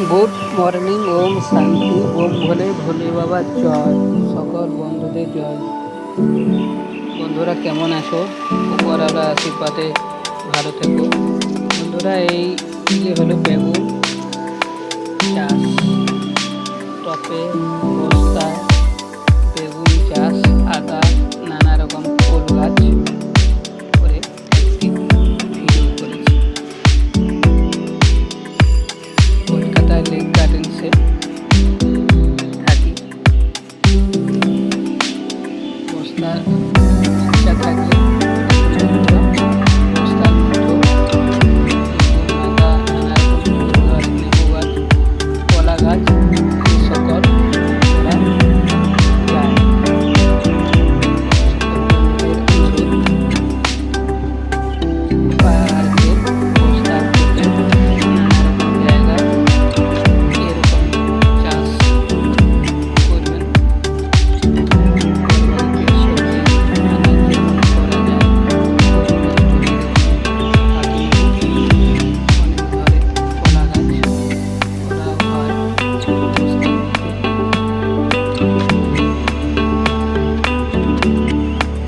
Good morning, ওম শান্তি, ওম ভোলে ভোলে বাবা জয়। সকল বন্ধুদের জয়। বন্ধুরা কেমন আছো? উপরওয়ালা আশীর্বাদে ভালো থেকো। বন্ধুরা এই যে হলো বেগুন চাষ, টপে বস্তায় বেগুন চাষ, আদা, নানা রকম ফুল গাছ করে একটি ভিডিও করেছি। কলকাতার লেক গার্ডেন্সে থাকি। বস্তা ইচ্ছা থাকলে বস্তার মতো আদা, নানা রকম ফুল গাছ, লেবু গাছ, কলা গাছ এই সকল করা যায়। পাহাড়ে বস্তার মধ্যে নানা রকম জায়গায় এরকম চাষ করবেন।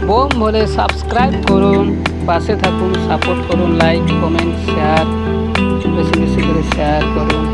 বোম বলে সাবস্ক্রাইব করুন, পাশে থাকুন, সাপোর্ট করুন, লাইক কমেন্ট শেয়ার বেশি বেশি করে শেয়ার করুন।